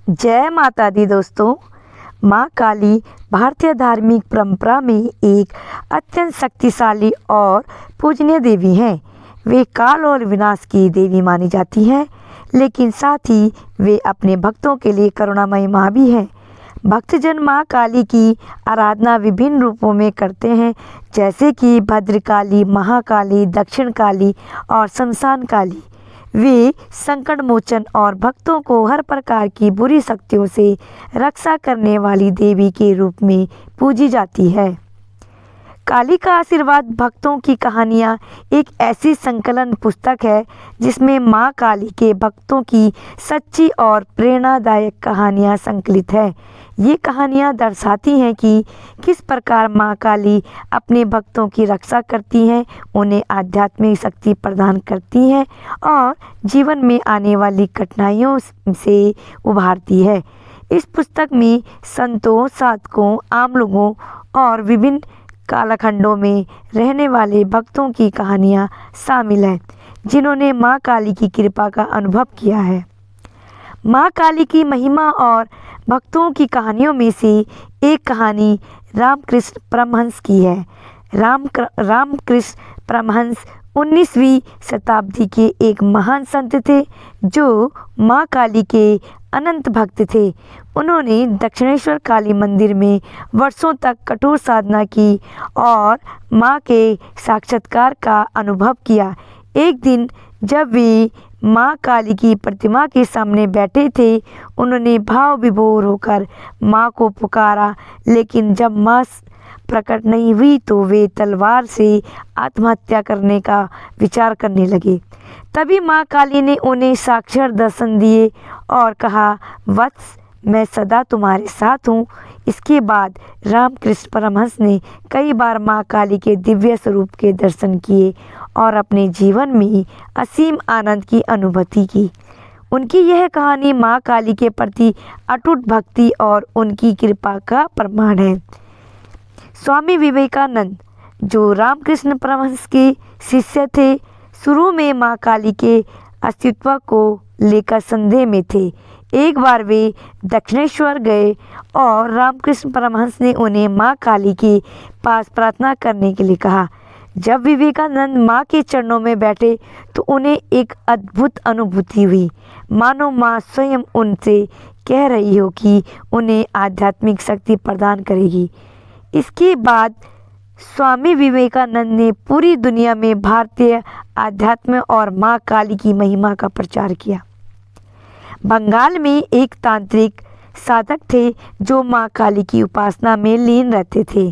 जय माता दी दोस्तों। माँ काली भारतीय धार्मिक परंपरा में एक अत्यंत शक्तिशाली और पूजनीय देवी हैं। वे काल और विनाश की देवी मानी जाती हैं, लेकिन साथ ही वे अपने भक्तों के लिए करुणामयी माँ भी हैं। भक्तजन माँ काली की आराधना विभिन्न रूपों में करते हैं, जैसे कि भद्रकाली, महाकाली, दक्षिण काली और शमशान काली। वे संकट मोचन और भक्तों को हर प्रकार की बुरी शक्तियों से रक्षा करने वाली देवी के रूप में पूजी जाती है। काली का आशीर्वाद भक्तों की कहानियाँ एक ऐसी संकलन पुस्तक है जिसमें माँ काली के भक्तों की सच्ची और प्रेरणादायक कहानियाँ संकलित है। ये कहानियाँ दर्शाती हैं कि किस प्रकार माँ काली अपने भक्तों की रक्षा करती हैं, उन्हें आध्यात्मिक शक्ति प्रदान करती हैं और जीवन में आने वाली कठिनाइयों से उभारती है। इस पुस्तक में संतों, साधकों, आम लोगों और विभिन्न कालखंडों में रहने वाले भक्तों की कहानियाँ शामिल हैं, जिन्होंने माँ काली की कृपा का अनुभव किया है। माँ काली की महिमा और भक्तों की कहानियों में से एक कहानी रामकृष्ण परमहंस की है। रामकृष्ण परमहंस 19वीं शताब्दी के एक महान संत थे जो माँ काली के अनंत भक्त थे। उन्होंने दक्षिणेश्वर काली मंदिर में वर्षों तक कठोर साधना की और माँ के साक्षात्कार का अनुभव किया। एक दिन जब वे माँ काली की प्रतिमा के सामने बैठे थे, उन्होंने भाव विभोर होकर माँ को पुकारा, लेकिन जब माँ प्रकट नहीं हुई तो वे तलवार से आत्महत्या करने का विचार करने लगे। तभी माँ काली ने उन्हें साक्षात दर्शन दिए और कहा, वत्स, मैं सदा तुम्हारे साथ हूँ। इसके बाद रामकृष्ण परमहंस ने कई बार माँ काली के दिव्य स्वरूप के दर्शन किए और अपने जीवन में असीम आनंद की अनुभूति की। उनकी यह कहानी माँ काली के प्रति अटूट भक्ति और उनकी कृपा का प्रमाण है। स्वामी विवेकानंद, जो रामकृष्ण परमहंस के शिष्य थे, शुरू में माँ काली के अस्तित्व को लेकर संदेह में थे। एक बार वे दक्षिणेश्वर गए और रामकृष्ण परमहंस ने उन्हें माँ काली के पास प्रार्थना करने के लिए कहा। जब विवेकानंद माँ के चरणों में बैठे तो उन्हें एक अद्भुत अनुभूति हुई, मानो माँ स्वयं उनसे कह रही हो कि उन्हें आध्यात्मिक शक्ति प्रदान करेगी। इसके बाद स्वामी विवेकानंद ने पूरी दुनिया में भारतीय आध्यात्म और माँ काली की महिमा का प्रचार किया। बंगाल में एक तांत्रिक साधक थे जो माँ काली की उपासना में लीन रहते थे।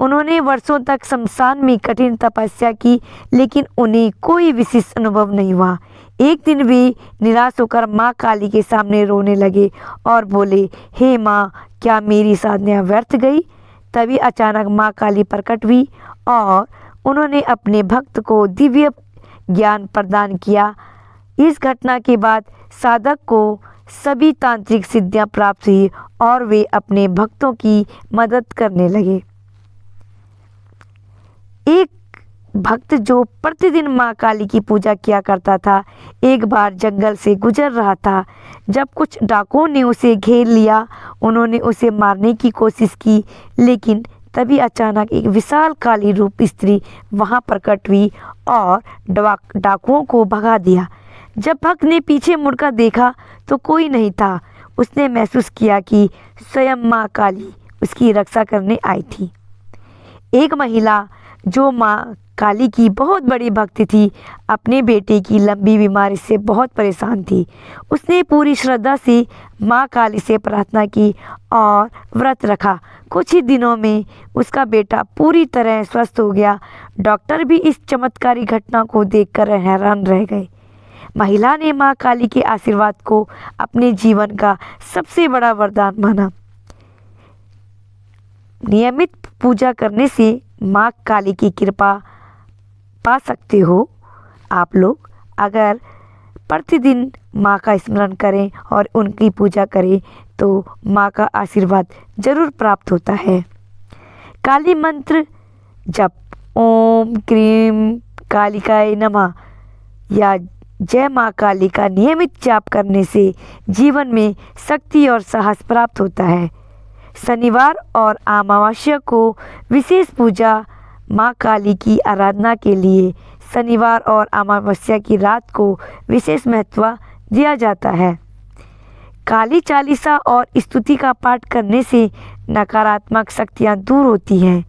उन्होंने वर्षों तक शमशान में कठिन तपस्या की, लेकिन उन्हें कोई विशेष अनुभव नहीं हुआ। एक दिन वे निराश होकर माँ काली के सामने रोने लगे और बोले, हे माँ, क्या मेरी साधना व्यर्थ गई? तभी अचानक माँ काली प्रकट हुई और उन्होंने अपने भक्त को दिव्य ज्ञान प्रदान किया। इस घटना के बाद साधक को सभी तांत्रिक सिद्धियां प्राप्त हुई और वे अपने भक्तों की मदद करने लगे। एक भक्त जो प्रतिदिन माँ काली की पूजा किया करता था, एक बार जंगल से गुजर रहा था जब कुछ डाकुओं ने उसे घेर लिया। उन्होंने उसे मारने की कोशिश की, लेकिन तभी अचानक एक विशाल काली रूप स्त्री वहां प्रकट हुई और डाकुओं को भगा दिया। जब भक्त ने पीछे मुड़कर देखा तो कोई नहीं था। उसने महसूस किया कि स्वयं माँ काली उसकी रक्षा करने आई थी। एक महिला जो माँ काली की बहुत बड़ी भक्त थी, अपने बेटे की लंबी बीमारी से बहुत परेशान थी। उसने पूरी श्रद्धा से माँ काली से प्रार्थना की और व्रत रखा। कुछ ही दिनों में उसका बेटा पूरी तरह स्वस्थ हो गया। डॉक्टर भी इस चमत्कारी घटना को देखकर हैरान रह गए। महिला ने माँ काली के आशीर्वाद को अपने जीवन का सबसे बड़ा वरदान माना। नियमित पूजा करने से माँ काली की कृपा पा सकते हो आप लोग। अगर प्रतिदिन माँ का स्मरण करें और उनकी पूजा करें तो माँ का आशीर्वाद जरूर प्राप्त होता है। काली मंत्र जप ओम क्रीम कालिकाय नमः या जय माँ काली का नियमित जाप करने से जीवन में शक्ति और साहस प्राप्त होता है। शनिवार और अमावस्या को विशेष पूजा माँ काली की आराधना के लिए शनिवार और अमावस्या की रात को विशेष महत्व दिया जाता है। काली चालीसा और स्तुति का पाठ करने से नकारात्मक शक्तियाँ दूर होती हैं।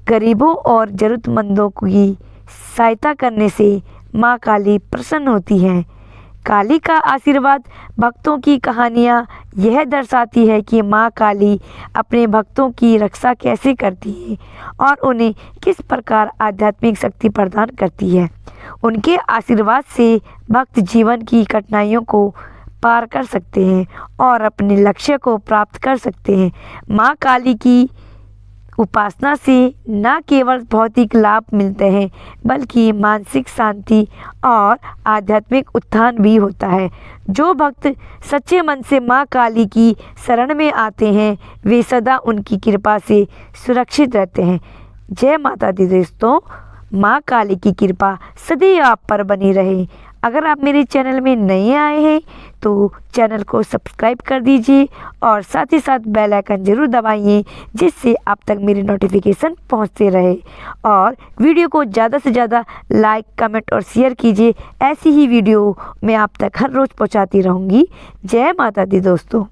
गरीबों और जरूरतमंदों की सहायता करने से माँ काली प्रसन्न होती हैं। काली का आशीर्वाद भक्तों की कहानियाँ यह दर्शाती है कि माँ काली अपने भक्तों की रक्षा कैसे करती है और उन्हें किस प्रकार आध्यात्मिक शक्ति प्रदान करती है। उनके आशीर्वाद से भक्त जीवन की कठिनाइयों को पार कर सकते हैं और अपने लक्ष्य को प्राप्त कर सकते हैं। माँ काली की उपासना से न केवल भौतिक लाभ मिलते हैं बल्कि मानसिक शांति और आध्यात्मिक उत्थान भी होता है। जो भक्त सच्चे मन से माँ काली की शरण में आते हैं वे सदा उनकी कृपा से सुरक्षित रहते हैं। जय माता दी दोस्तों, माँ काली की कृपा सदैव आप पर बनी रहे। अगर आप मेरे चैनल में नए आए हैं तो चैनल को सब्सक्राइब कर दीजिए और साथ ही साथ बेल आइकन जरूर दबाइए जिससे आप तक मेरी नोटिफिकेशन पहुंचते रहे। और वीडियो को ज़्यादा से ज़्यादा लाइक, कमेंट और शेयर कीजिए। ऐसी ही वीडियो मैं आप तक हर रोज़ पहुंचाती रहूँगी। जय माता दी दोस्तों।